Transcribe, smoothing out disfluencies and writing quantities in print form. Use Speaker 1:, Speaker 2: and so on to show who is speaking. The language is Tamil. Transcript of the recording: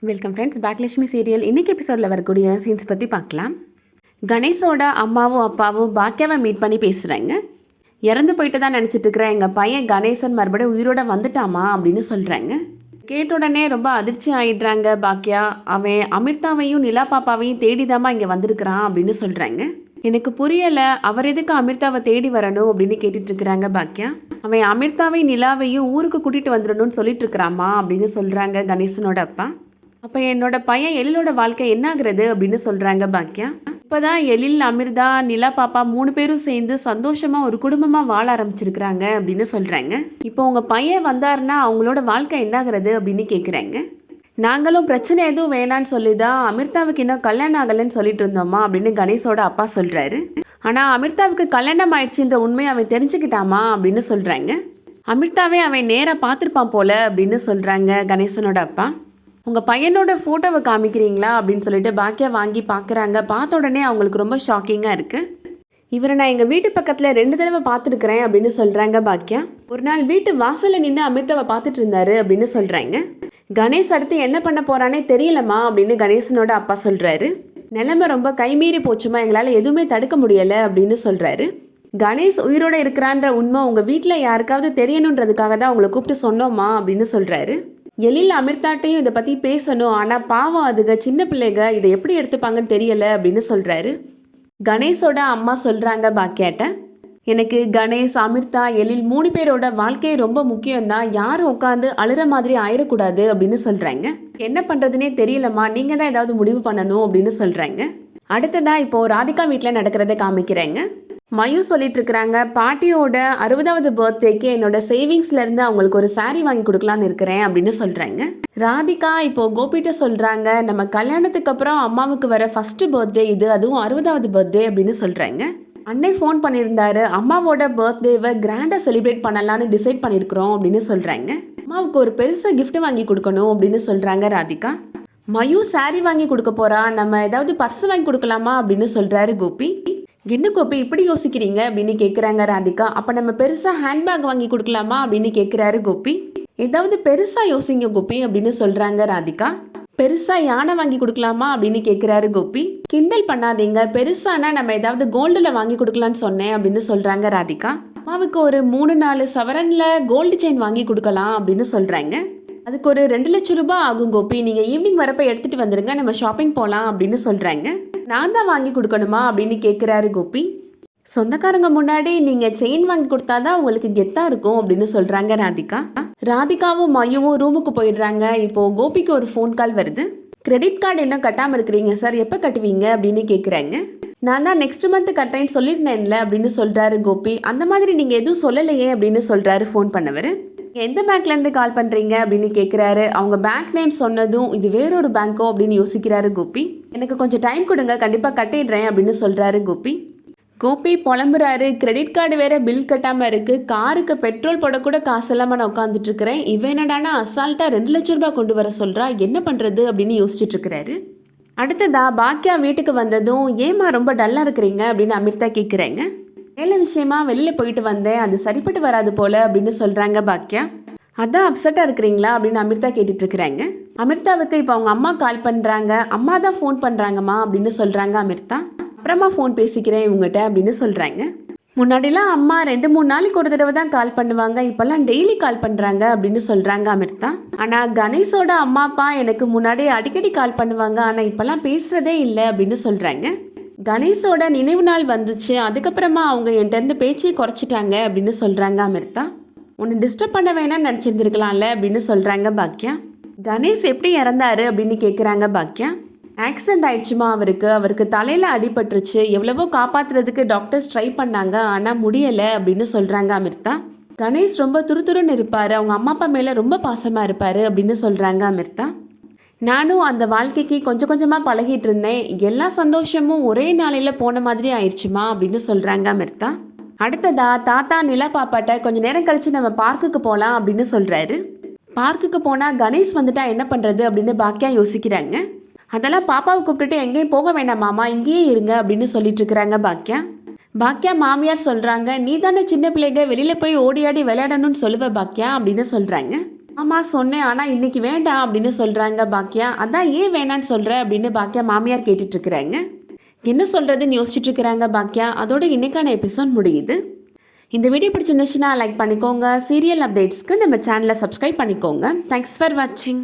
Speaker 1: வெல்கம் ஃப்ரெண்ட்ஸ், பாக்யலட்சுமி சீரியல் இன்னைக்கு எபிசோடில் வரக்கூடிய சீன்ஸ் பற்றி பார்க்கலாம். கணேஷோட அம்மாவும் அப்பாவும் பாக்கியாவை மீட் பண்ணி பேசுகிறாங்க. இறந்து போயிட்டு தான் நினச்சிட்டு இருக்கிற எங்கள் பையன் கணேசன் மறுபடியும் உயிரோட வந்துட்டாமா அப்படின்னு சொல்கிறாங்க. கேட்ட உடனே ரொம்ப அதிர்ச்சி ஆயிடுறாங்க பாக்கியா. அவன் அமிர்தாவையும் நிலா பாப்பாவையும் தேடிதாமா இங்கே வந்திருக்கிறான் அப்படின்னு சொல்கிறாங்க. எனக்கு புரியலை, அவர் எதுக்கு அமிர்தாவை தேடி வரணும் அப்படின்னு கேட்டுட்ருக்குறாங்க பாக்கியா. அவன் அமிர்தாவையும் நிலாவையும் ஊருக்கு கூட்டிகிட்டு வந்துடணும்னு சொல்லிட்டு இருக்கிறாமா அப்படின்னு சொல்கிறாங்க கணேசனோட அப்பா. அப்போ என்னோட பையன் எழிலோட வாழ்க்கை என்ன ஆகுறது அப்படின்னு சொல்கிறாங்க பாக்கியா. இப்போ தான் எழில், அமிர்தா, நிலா பாப்பா 3 பேரும் சேர்ந்து சந்தோஷமாக ஒரு குடும்பமாக வாழ ஆரம்பிச்சிருக்கிறாங்க அப்படின்னு சொல்கிறாங்க. இப்போ உங்கள் பையன் வந்தாருன்னா அவங்களோட வாழ்க்கை என்ன ஆகுறது அப்படின்னு கேட்குறாங்க. நாங்களும் பிரச்சனை எதுவும் வேணான்னு சொல்லி தான் அமிர்தாவுக்கு இன்னும் கல்யாணம் ஆகலைன்னு சொல்லிட்டு இருந்தோமா அப்படின்னு கணேஷோட அப்பா சொல்கிறாரு. ஆனால் அமிர்தாவுக்கு கல்யாணம் ஆயிடுச்சுன்ற உண்மையை அவன் தெரிஞ்சுக்கிட்டாமா அப்படின்னு சொல்கிறாங்க. அமிர்தாவே அவன் நேராக பார்த்துருப்பான் போல அப்படின்னு சொல்கிறாங்க கணேசனோட அப்பா. உங்கள் பையனோட ஃபோட்டோவை காமிக்கிறீங்களா அப்படின்னு சொல்லிட்டு பாக்கியா வாங்கி பார்க்குறாங்க. பார்த்த உடனே அவங்களுக்கு ரொம்ப ஷாக்கிங்காக இருக்குது. இவரை நான் எங்கள் வீட்டு பக்கத்தில் 2 தடவை பார்த்துருக்குறேன் அப்படின்னு சொல்கிறாங்க பாக்கியா. ஒரு நாள் வீட்டு வாசலில் நின்று அமிர்தாவை பார்த்துட்டு இருந்தாரு அப்படின்னு சொல்கிறாங்க. கணேஷ் அடுத்து என்ன பண்ண போகிறானே தெரியலம்மா அப்படின்னு கணேசனோட அப்பா சொல்கிறாரு. நிலைமை ரொம்ப கைமீறி போச்சுமா, எங்களால் எதுவுமே தடுக்க முடியலை அப்படின்னு சொல்கிறாரு. கணேஷ் உயிரோடு இருக்கிறான்ற உண்மை உங்கள் வீட்டில் யாருக்காவது தெரியணுன்றதுக்காக தான் உங்களை கூப்பிட்டு சொன்னோமா அப்படின்னு சொல்கிறாரு. எழில் அமிர்தாட்டையும் இதை பற்றி பேசணும், ஆனால் பாவம் அதுக சின்ன பிள்ளைங்க இதை எப்படி எடுத்துப்பாங்கன்னு தெரியலை அப்படின்னு சொல்கிறாரு. கணேஷோட அம்மா சொல்கிறாங்க பாக்கியாட்ட, எனக்கு கணேஷ், அமிர்தா, எழில் 3 பேரோட வாழ்க்கையை ரொம்ப முக்கியம்தான், யாரும் உட்காந்து அழுற மாதிரி ஆயிடக்கூடாது அப்படின்னு சொல்கிறாங்க. என்ன பண்ணுறதுனே தெரியலம்மா, நீங்கள் தான் ஏதாவது முடிவு பண்ணணும் அப்படின்னு சொல்கிறாங்க. அடுத்ததாக இப்போது ராதிகா வீட்டில் நடக்கிறத காமிக்கிறேங்க. மயூ சொல்லிட்டு இருக்கிறாங்க, பாட்டியோட 60வது பர்த்டேக்கு என்னோட சேவிங்ஸ்லேருந்து அவங்களுக்கு ஒரு சாரீ வாங்கி கொடுக்கலான்னு இருக்கிறேன் அப்படின்னு சொல்கிறாங்க. ராதிகா இப்போது கோபிட்ட சொல்கிறாங்க, நம்ம கல்யாணத்துக்கு அப்புறம் அம்மாவுக்கு வர ஃபஸ்ட்டு பர்த்டே இது, அதுவும் 60வது பர்த்டே அப்படின்னு சொல்கிறாங்க. அன்னை ஃபோன் பண்ணியிருந்தாரு, அம்மாவோட பர்த்டேவை கிராண்டாக செலிப்ரேட் பண்ணலான்னு டிசைட் பண்ணியிருக்கிறோம் அப்படின்னு சொல்கிறாங்க. அம்மாவுக்கு ஒரு பெருசாக கிஃப்ட் வாங்கி கொடுக்கணும் அப்படின்னு சொல்கிறாங்க ராதிகா. மயூ சாரீ வாங்கி கொடுக்க போகிறா, நம்ம ஏதாவது பர்ஸ் வாங்கி கொடுக்கலாமா அப்படின்னு சொல்கிறாரு கோபி. என்ன கோபி இப்படி யோசிக்கிறீங்க அப்படின்னு கேட்குறாங்க ராதிகா. அப்போ நம்ம பெருசாக ஹேண்ட்பேக் வாங்கி கொடுக்கலாமா அப்படின்னு கேட்குறாரு கோபி. ஏதாவது பெருசாக யோசிங்க கோபி அப்படின்னு சொல்கிறாங்க ராதிகா. பெருசாக யானை வாங்கி கொடுக்கலாமா அப்படின்னு கேட்குறாரு கோபி. கிண்டல் பண்ணாதீங்க, பெருசானா நம்ம ஏதாவது கோல்டில் வாங்கி கொடுக்கலான்னு சொன்னேன் அப்படின்னு சொல்கிறாங்க ராதிகா. அம்மாவுக்கு ஒரு 3-4 சவரனில் கோல்டு செயின் வாங்கி கொடுக்கலாம் அப்படின்னு சொல்கிறாங்க. அதுக்கு ஒரு 2 லட்சம் ரூபாய் ஆகும் கோபி, நீங்கள் ஈவினிங் வரப்போ எடுத்துகிட்டு வந்துடுங்க, நம்ம ஷாப்பிங் போகலாம் அப்படின்னு சொல்கிறாங்க. நான் தான் வாங்கி கொடுக்கணுமா அப்படின்னு கேட்குறாரு கோபி. சொந்தக்காரங்க முன்னாடி நீங்கள் செயின் வாங்கி கொடுத்தாதான் உங்களுக்கு கெத்தாக இருக்கும் அப்படின்னு சொல்கிறாங்க ராதிகா. ராதிகாவும் மயுவும் ரூமுக்கு போயிடுறாங்க. இப்போது கோபிக்கு ஒரு ஃபோன் கால் வருது. கிரெடிட் கார்டு என்ன கட்டாமல் இருக்கிறீங்க சார், எப்போ கட்டுவீங்க அப்படின்னு கேட்குறாங்க. நான் தான் நெக்ஸ்ட் மந்த் கட்டுறேன்னு சொல்லியிருந்தேன்ல அப்படின்னு சொல்கிறாரு கோபி. அந்த மாதிரி நீங்கள் எதுவும் சொல்லலையே அப்படின்னு சொல்கிறாரு ஃபோன் பண்ணவர். எந்த பேங்க்லேருந்து கால் பண்ணுறீங்க அப்படின்னு கேட்குறாரு. அவங்க பேங்க் நேம் சொன்னதும் இது வேறொரு பேங்க்கோ அப்படின்னு யோசிக்கிறாரு கோபி. எனக்கு கொஞ்சம் டைம் கொடுங்க, கண்டிப்பாக கட்டிடுறேன் அப்படின்னு சொல்கிறாரு கோபி. கோபி புலம்புறாரு, கிரெடிட் கார்டு வேற பில் கட்டாமல் இருக்குது, காருக்கு பெட்ரோல் போடக்கூட காசு இல்லாமல் நான் உட்காந்துட்ருக்கிறேன், இவன் என்னடானா அசால்ட்டாக 2 லட்சம் ரூபாய் கொண்டு வர சொல்கிறா, என்ன பண்ணுறது அப்படின்னு யோசிச்சுட்ருக்கிறாரு. அடுத்ததா பாக்கியா வீட்டுக்கு வந்ததும், ஏமா ரொம்ப டல்லாக இருக்கிறீங்க அப்படின்னு அமிர்தா கேட்குறேங்க. வேலை விஷயமா வெளியில் போயிட்டு வந்தேன், அது சரிப்பட்டு வராது போல அப்படின்னு சொல்கிறாங்க பாக்கியா. அதான் அப்செட்டாக இருக்கிறீங்களா அப்படின்னு அமிர்தா கேட்டுட்ருக்குறாங்க. அமிர்தாவுக்கு இப்போ அவங்க அம்மா கால் பண்ணுறாங்க. அம்மா தான் ஃபோன் பண்ணுறாங்கம்மா அப்படின்னு சொல்கிறாங்க அமிர்தா. அப்புறமா ஃபோன் பேசிக்கிறேன் இவங்ககிட்ட அப்படின்னு சொல்கிறாங்க. முன்னாடிலாம் அம்மா 2-3 நாளைக்கு ஒரு தடவை தான் கால் பண்ணுவாங்க, இப்போல்லாம் டெய்லி கால் பண்ணுறாங்க அப்படின்னு சொல்கிறாங்க அமிர்தா. ஆனால் கணேஷோட அம்மா அப்பா எனக்கு முன்னாடி அடிக்கடி கால் பண்ணுவாங்க, ஆனால் இப்போல்லாம் பேசுகிறதே இல்லை அப்படின்னு சொல்கிறாங்க. கணேஷோட நினைவு நாள் வந்துச்சு, அதுக்கப்புறமா அவங்க என்கிட்ட பேச்சையை குறைச்சிட்டாங்க அப்படின்னு சொல்கிறாங்க அமிர்தா. உன்னை டிஸ்டர்ப் பண்ண வேணாம்னு நினச்சிருந்துருக்கலாம்ல அப்படின்னு சொல்கிறாங்க பாக்கியா. கணேஷ் எப்படி இறந்தாரு அப்படின்னு கேட்குறாங்க பாக்கியா. ஆக்சிடென்ட் ஆயிடுச்சுமா அவருக்கு தலையில் அடிபட்டுருச்சு, எவ்வளவோ காப்பாற்றுறதுக்கு டாக்டர்ஸ் ட்ரை பண்ணாங்க, ஆனால் முடியலை அப்படின்னு சொல்கிறாங்க அமிர்தா. கணேஷ் ரொம்ப துருதுருன்னு இருப்பார், அவங்க அம்மா அப்பா மேலே ரொம்ப பாசமாக இருப்பார் அப்படின்னு சொல்கிறாங்க அமிர்தா. நானும் அந்த வாழ்க்கைக்கு கொஞ்சம் கொஞ்சமாக பழகிட்டு இருந்தேன், எல்லா சந்தோஷமும் ஒரே நாளையில் போன மாதிரி ஆயிடுச்சுமா அப்படின்னு சொல்கிறாங்க அமிர்தா. அடுத்ததா தாத்தா நிலா பாப்பாட்ட கொஞ்சம் நேரம் கழித்து நம்ம பார்க்குக்கு போகலாம் அப்படின்னு சொல்கிறாரு. பார்க்குக்கு போனால் கணேஷ் வந்துட்டா என்ன பண்ணுறது அப்படின்னு பாக்கியா யோசிக்கிறாங்க. அதெல்லாம் பாப்பாவை கூப்பிட்டுட்டு எங்கேயும் போக வேண்டாம் மாமா, இங்கேயே இருங்க அப்படின்னு சொல்லிட்டு இருக்கிறாங்க பாக்கியா. பாக்கியா மாமியார் சொல்கிறாங்க, நீ தானே சின்ன பிள்ளைங்க வெளியில் போய் ஓடி ஆடி விளையாடணும்னு சொல்லுவ பாக்கியா அப்படின்னு சொல்கிறாங்க. ஆமாம் சொன்னேன், ஆனால் இன்னைக்கு வேண்டாம் அப்படின்னு சொல்கிறாங்க பாக்கியா. அதான் ஏன் வேணான்னு சொல்கிற அப்படின்னு பாக்கியா மாமியார் கேட்டுட்ருக்குறாங்க. என்ன சொல்கிறதுன்னு யோசிச்சுட்டு இருக்கிறாங்க பாக்கியா. அதோட இன்னைக்கான எபிசோட் முடியுது. இந்த வீடியோ பிடிச்சிருந்துச்சுன்னா லைக் பண்ணிக்கோங்க. சீரியல் அப்டேட்ஸ்க்கு நம்ம சேனலை சப்ஸ்கிரைப் பண்ணிக்கோங்க. தேங்க்ஸ் ஃபார் வாட்சிங்.